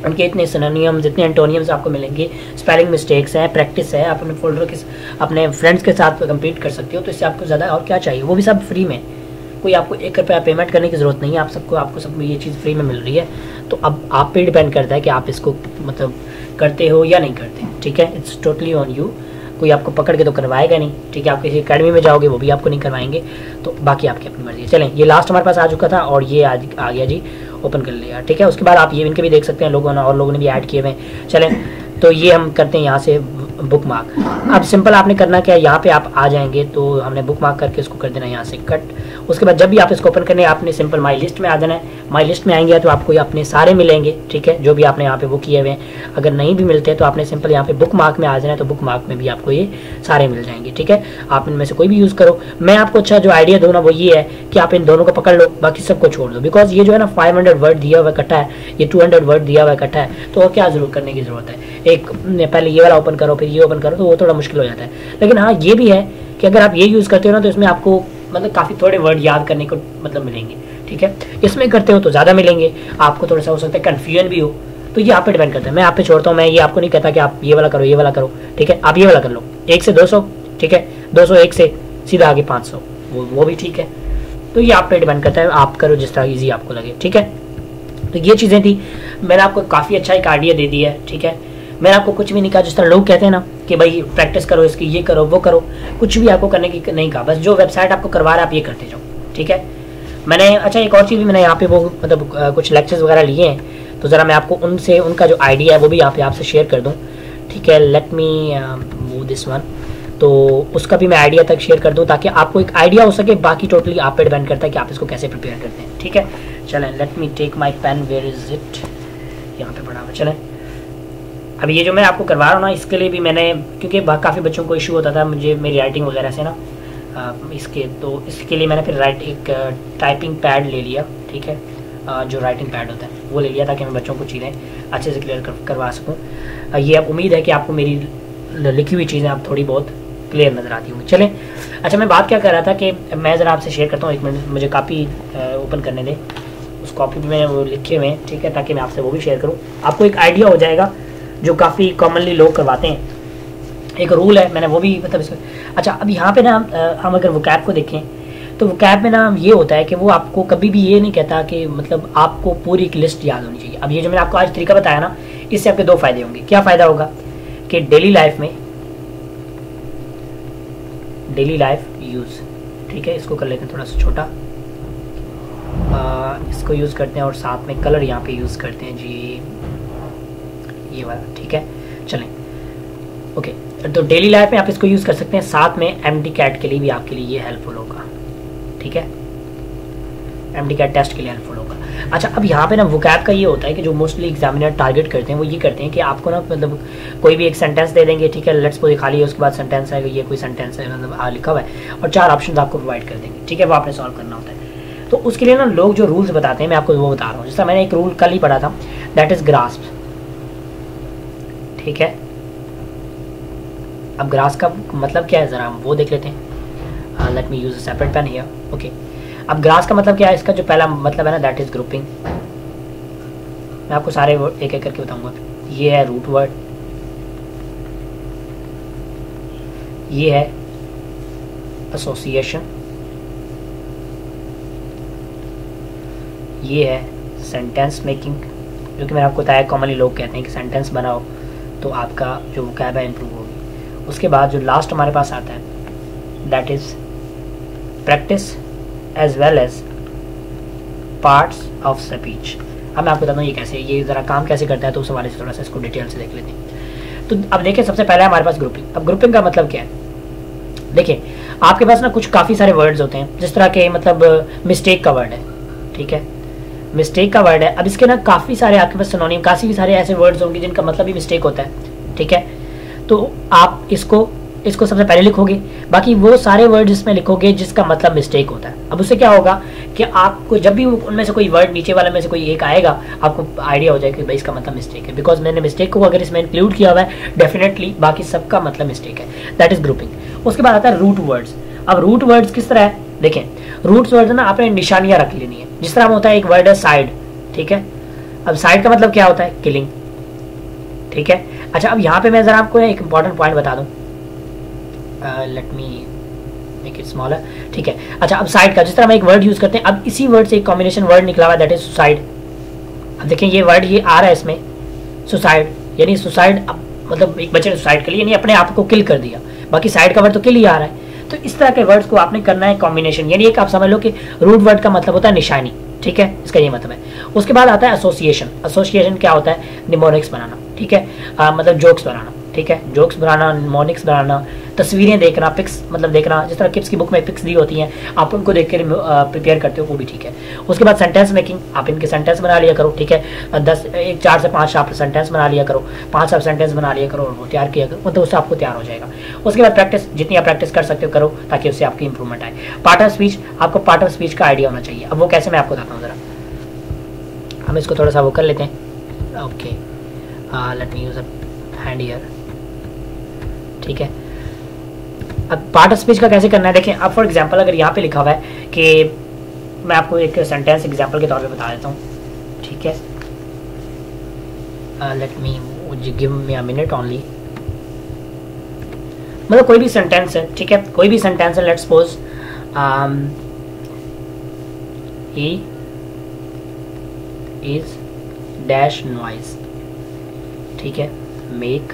उनके इतने सिनोनियम्स, इतने एंटोनियम्स आपको मिलेंगे, स्पेलिंग मिस्टेक्स है, प्रैक्टिस है, आप अपने फोल्डर के अपने फ्रेंड्स के साथ कंप्लीट कर सकते हो, तो इससे आपको ज़्यादा और क्या चाहिए, वो भी सब फ्री में, कोई आपको 1 रुपया पेमेंट करने की ज़रूरत नहीं है, आपको सब ये चीज़ फ्री में मिल रही है। तो अब आप पे डिपेंड करता है कि आप इसको मतलब करते हो या नहीं करते, ठीक है। इट्स टोटली ऑन यू, कोई आपको पकड़ के तो करवाएगा नहीं, ठीक है। आप किसी अकेडमी में जाओगे वो भी आपको नहीं करवाएंगे, तो बाकी आपकी अपनी मर्जी है। चलें, ये लास्ट हमारे पास आ चुका था और ये आज आ गया जी, ओपन कर लिया, ठीक है। उसके बाद आप ये इनके भी देख सकते हैं, लोगों ने और लोगों ने भी ऐड किए हुए हैं। चलें, तो ये हम करते हैं यहाँ से बुक मार्क। अब सिंपल आपने करना क्या है, यहाँ पे आप आ जाएंगे तो हमने बुक मार्क करके इसको कर देना यहाँ से कट। उसके बाद जब भी आप इसको ओपन करने आपने सिंपल माई लिस्ट में आ जाना है। माई लिस्ट में आएंगे तो आपको अपने सारे मिलेंगे, ठीक है, जो भी आपने यहाँ पे बुक किए हुए हैं। अगर नहीं भी मिलते तो आपने सिंपल यहाँ पे बुक मार्क में आ जाना है, तो बुक मार्क में भी आपको ये सारे मिल जाएंगे, ठीक है। आप इनमें से कोई भी यूज़ करो। मैं आपको अच्छा जो आइडिया दूँ ना वो ये है कि आप इन दोनों को पकड़ लो, बाकी सबको छोड़ दो, बिकॉज ये जो है ना 500 वर्ड दिया हुआ इकट्ठा है, ये 200 वर्ड दिया हुआ इकट्ठा है, तो और क्या जरूर करने की जरूरत है। एक पहले ये वाला ओपन करो फिर ये ओपन करो, तो वो थोड़ा मुश्किल हो जाता है। लेकिन हाँ ये भी है कि अगर आप ये यूज़ करते हो ना तो इसमें आपको मतलब काफ़ी थोड़े वर्ड याद करने को मतलब मिलेंगे, ठीक है। इसमें करते हो तो ज़्यादा मिलेंगे, आपको थोड़ा सा हो सकता है कन्फ्यूजन भी हो, तो ये आप पे डिपेंड करता है। मैं आप पे छोड़ता हूँ, मैं ये आपको नहीं कहता कि आप ये वाला करो ये वाला करो, ठीक है। आप ये वाला कर लो 1 से 200, ठीक है, 201 से सीधा आगे 500, वो भी ठीक है। तो ये आप पे डिपेंड करता है, आप करो जिस तरह ईजी आपको लगे, ठीक है। तो ये चीज़ें थी, मैंने आपको काफ़ी अच्छा एक आइडिया दे दिया है, ठीक है। मैंने आपको कुछ भी नहीं कहा, जिस तरह लोग कहते हैं ना कि भाई प्रैक्टिस करो इसकी, ये करो वो करो, कुछ भी आपको करने की नहीं कहा, बस जो वेबसाइट आपको करवा रहा है आप ये करते जाओ, ठीक है। मैंने अच्छा एक और चीज़ भी मैंने यहाँ पे वो मतलब कुछ लेक्चर्स वगैरह लिए हैं, तो ज़रा मैं आपको उनसे उनका जो आइडिया है वो भी यहाँ पे आपसे शेयर कर दूँ, ठीक है। Let me move this one, तो उसका भी मैं आइडिया तक शेयर कर दूँ ताकि आपको एक आइडिया हो सके, बाकी टोटली आप पे डिपेंड करता है कि आप इसको कैसे प्रिपेयर करते हैं, ठीक है। चलें, let me take my pen, where is it, यहाँ पे पड़ा हुआ। चलें, अब ये जो मैं आपको करवा रहा हूँ ना, इसके लिए भी मैंने, क्योंकि काफ़ी बच्चों को इशू होता था मुझे मेरी राइटिंग वगैरह से ना, इसके तो इसके लिए मैंने फिर एक टाइपिंग पैड ले लिया, ठीक है, जो राइटिंग पैड होता है वो ले लिया ताकि मैं बच्चों को चीज़ें अच्छे से क्लियर करवा सकूँ। ये अब उम्मीद है कि आपको मेरी लिखी हुई चीज़ें आप थोड़ी बहुत क्लियर नज़र आती होंगी। चलें, अच्छा मैं बात क्या कर रहा था कि मैं ज़रा आपसे शेयर करता हूँ, एक मिनट मुझे कॉपी ओपन करने दें, उस कॉपी में वो लिखे हुए हैं, ठीक है, ताकि मैं आपसे वो भी शेयर करूँ, आपको एक आइडिया हो जाएगा जो काफ़ी कॉमनली लोग करवाते हैं। एक रूल है, मैंने वो भी मतलब इसमें, अच्छा अब यहाँ पे ना हम अगर वोकैब को देखें तो वोकैब में ना ये होता है कि वो आपको कभी भी ये नहीं कहता कि मतलब आपको पूरी एक लिस्ट याद होनी चाहिए। अब ये जो मैंने आपको आज तरीका बताया ना, इससे आपके दो फायदे होंगे। क्या फ़ायदा होगा कि डेली लाइफ में, डेली लाइफ यूज़, ठीक है, इसको कर लेते हैं थोड़ा सा छोटा, इसको यूज़ करते हैं और साथ में कलर यहाँ पे यूज़ करते हैं जी, ये वाला, ठीक है। चलें, ओके, तो डेली लाइफ में आप इसको यूज़ कर सकते हैं, साथ में MD-CAT के लिए भी आपके लिए ये हेल्पफुल होगा, ठीक है, MD-CAT टेस्ट के लिए हेल्पफुल होगा। अच्छा अब यहाँ पे ना वोकैब का ये होता है कि जो मोस्टली एग्जामिनर टारगेट करते हैं वो ये करते हैं कि आपको ना मतलब कोई भी एक सेंटेंस दे देंगे, ठीक है, लेट्स सपोज खाली है, उसके बाद सेंटेंस है, ये कोई सेंटेंस है मतलब लिखा हुआ है और 4 ऑप्शन आपको प्रोवाइड कर देंगे, ठीक है, वो आपने सॉल्व करना होता है। तो उसके लिए ना लोग जो रूल्स बताते हैं मैं आपको वो बता रहा हूँ। जैसा मैंने एक रूल कल ही पढ़ा था, दैट इज ग्रास्प, ठीक है। अब ग्रास का मतलब क्या है ज़रा हम वो देख लेते हैं। Let me use a separate pen here, okay. अब ग्रास का मतलब क्या है, इसका जो पहला मतलब है ना दैट इज ग्रुपिंग। मैं आपको सारे वर्ड एक एक करके बताऊंगा। ये है रूट वर्ड, ये है एसोसिएशन, ये है सेंटेंस मेकिंग, जो कि मैंने आपको बताया कॉमनली लोग कहते हैं कि सेंटेंस बनाओ तो आपका जो वोकैब है इम्प्रूव होगी। उसके बाद जो लास्ट हमारे पास आता है that is practice as well as parts of speech. अब मैं आपको बताता हूँ ये कैसे, ये ज़रा काम कैसे करता है, तो उस हवाले से थोड़ा सा इसको डिटेल से देख लेते हैं। तो अब देखिए सबसे पहले हमारे पास ग्रुपिंग। अब ग्रुपिंग का मतलब क्या है, देखिए आपके पास ना कुछ काफ़ी सारे वर्ड्स होते हैं, जिस तरह के मतलब मिस्टेक का वर्ड है, ठीक है, मिस्टेक का वर्ड है। अब इसके ना काफ़ी सारे आपके पास सिनोनिम, काफ़ी सारे ऐसे वर्ड्स होंगे जिनका मतलब भी मिस्टेक होता है, ठीक है। तो आप इसको सबसे पहले लिखोगे, बाकी वो सारे वर्ड इसमें लिखोगे जिसका मतलब मिस्टेक होता है। अब उससे क्या होगा कि आपको जब भी उनमें से कोई वर्ड नीचे वाले में से कोई एक आएगा, आपको आइडिया हो जाएगा कि भाई इसका मतलब मिस्टेक है, बिकॉज मैंने मिस्टेक को अगर इसमें इंक्लूड किया हुआ है डेफिनेटली बाकी सबका मतलब मिस्टेक है, दैट इज ग्रुपिंग। उसके बाद आता है रूट वर्ड्स। अब रूट वर्ड्स किस तरह है, देखें रूट्स वर्ड ना आपने निशानियां रख लेनी है। जिस तरह होता है एक वर्ड है साइड, ठीक है। अब साइड का मतलब क्या होता है, किलिंग, ठीक है। अच्छा अब यहाँ पे मैं जरा आपको एक इंपॉर्टेंट पॉइंट बता दूं, let me make it smaller, ठीक है। अच्छा अब साइड का, जिस तरह हम एक वर्ड यूज करते हैं, अब इसी वर्ड से एक कॉम्बिनेशन वर्ड निकला हुआ है दैट इज सुसाइड। अब देखिए ये वर्ड ये आ रहा है इसमें सुसाइड, यानी सुसाइड मतलब एक बच्चे ने सुसाइड कर लिया, यानी अपने आप को किल कर दिया, बाकी साइड का वर्ड तो किल ही आ रहा है। तो इस तरह के वर्ड्स को आपने करना है कॉम्बिनेशन, यानी एक आप समझ लो कि रूट वर्ड का मतलब होता है निशानी, ठीक है, इसका ये मतलब है। उसके बाद आता है एसोसिएशन। एसोसिएशन क्या होता है, निमोनिक्स बनाना, ठीक है, मतलब जोक्स बनाना, ठीक है, जोक्स बनाना, निमोनिक्स बनाना, तस्वीरें देखना, पिक्स मतलब देखना, जिस तरह किप्स की बुक में पिक्स दी होती हैं आप उनको देख कर प्रिपेयर करते हो, वो भी ठीक है। उसके बाद सेंटेंस मेकिंग, आप इनके सेंटेंस बना लिया करो, ठीक है, 4 से 5 आप सेंटेंस बना लिया करो, 5 आप सेंटेंस बना लिया करो और वो तैयार किया करो, मतलब उससे आपको तैयार हो जाएगा। उसके बाद प्रैक्टिस, जितनी आप प्रैक्टिस कर सकते हो करो ताकि उससे आपकी इंप्रूवमेंट आए। पार्ट ऑफ स्पीच, आपको पार्ट ऑफ स्पीच का आइडिया होना चाहिए। अब वो कैसे मैं आपको बताता हूँ, जरा हम इसको थोड़ा सा वो कर लेते हैं, okay, late me use a hand here, ठीक है। अब पार्ट ऑफ स्पीच का कैसे करना है, देखें अब फॉर एग्जांपल अगर यहाँ पे लिखा हुआ है कि मैं आपको एक सेंटेंस एग्जांपल के तौर पे बता देता हूँ, ठीक है, let me give me a minute only. मतलब कोई भी सेंटेंस है, ठीक है, कोई भी सेंटेंस है, let's suppose he is dash noise, ठीक है, मेक,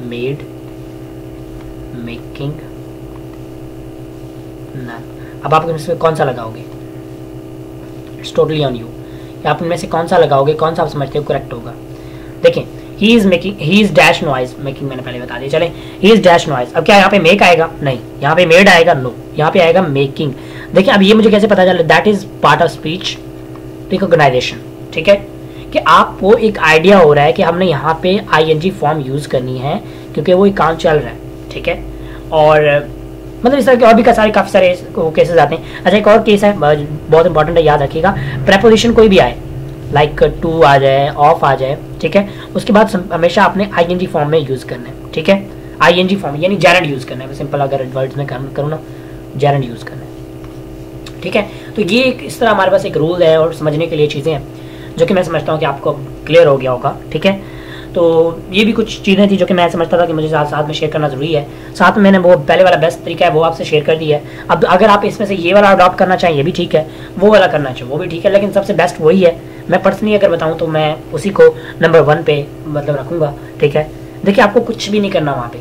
मेड, मेकिंग, नन। अब आप इसमें कौन सा लगाओगे, इट्स टोटली ऑन यू। आप इनमें से कौन सा लगाओगे, कौन सा आप समझते हो करेक्ट होगा। देखें, he is making, he is dash noise, making मैंने पहले बता दिया। चले, ही इज डैश नॉइज। अब क्या यहाँ पे मेक आएगा, नहीं। यहाँ पे मेड आएगा, नो। यहाँ पे आएगा मेकिंग। देखिए अब ये मुझे कैसे पता चला, that is part of speech recognization. ठीक है, कि आपको एक आइडिया हो रहा है कि हमने यहाँ पे आईएनजी फॉर्म यूज करनी है क्योंकि वो काम चल रहा है। ठीक है, और मतलब इस तरह के और भी काफी सारे केसेस आते हैं। अच्छा, एक और केस है बहुत इंपॉर्टेंट है, याद रखिएगा। प्रेपोजिशन कोई भी आए, लाइक टू आ जाए, ऑफ आ जाए, ठीक है, उसके बाद हमेशा आपने आईएनजी फॉर्म में यूज करना है। ठीक है, आईएनजी फॉर्म यानी जेरेंड यूज करना है। सिंपल अगर वर्ड्स में करूँ ना, जेरेंड यूज करना है। ठीक है, तो ये एक इस तरह हमारे पास एक रूल है और समझने के लिए चीज़ें हैं जो कि मैं समझता हूँ कि आपको क्लियर हो गया होगा। ठीक है, तो ये भी कुछ चीज़ें थी जो कि मैं समझता था कि मुझे साथ में शेयर करना ज़रूरी है। साथ में मैंने वो पहले वाला बेस्ट तरीका है वो आपसे शेयर कर दिया है। अब अगर आप इसमें से ये वाला अडॉप्ट करना चाहिए, ये भी ठीक है, वो वाला करना चाहिए, वो भी ठीक है, लेकिन सबसे बेस्ट वही है। मैं पर्सनली अगर बताऊँ तो मैं उसी को नंबर 1 पे मतलब रखूँगा। ठीक है, देखिए आपको कुछ भी नहीं करना वहाँ पे।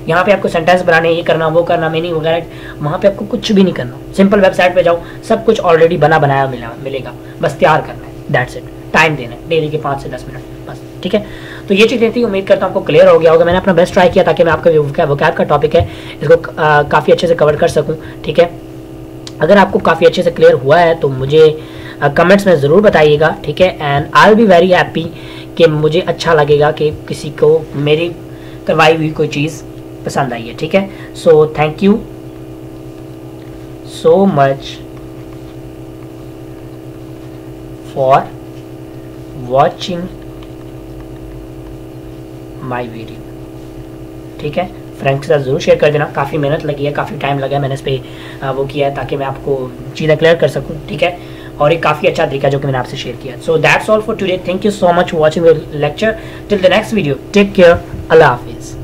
यहाँ पे आपको सेंटेंस बनाने, ये करना, वो करना, मीनिंग वगैरह, वहाँ पे आपको कुछ भी नहीं करना। सिंपल वेबसाइट पे जाओ, सब कुछ ऑलरेडी बना बनाया मिलेगा, बस तैयार करना है, दैट्स इट। टाइम देना है डेली के 5 से 10 मिनट बस। ठीक है, तो ये चीज़ें थी, उम्मीद करता हूँ आपको क्लियर हो गया होगा। मैंने अपना बेस्ट ट्राई किया ताकि मैं आपका वोकैब का टॉपिक है इसको काफ़ी अच्छे से कवर कर सकूँ। ठीक है, अगर आपको काफ़ी अच्छे से क्लियर हुआ है तो मुझे कमेंट्स में ज़रूर बताइएगा। ठीक है, and I will be very happy कि मुझे अच्छा लगेगा कि किसी को मेरी करवाई हुई कोई चीज़ पसंद आई है। ठीक है, so thank you so much for watching my video. ठीक है, फ्रेंड्स के साथ जरूर शेयर कर देना। काफ़ी मेहनत लगी है, काफ़ी टाइम लगा है, मैंने इस पर वो किया है ताकि मैं आपको चीज़ें क्लियर कर सकूं। ठीक है, और एक काफ़ी अच्छा तरीका जो कि मैंने आपसे शेयर किया। So that's all for today. Thank you so much for watching the lecture. Till the next video, take care, Allah हाफिज़।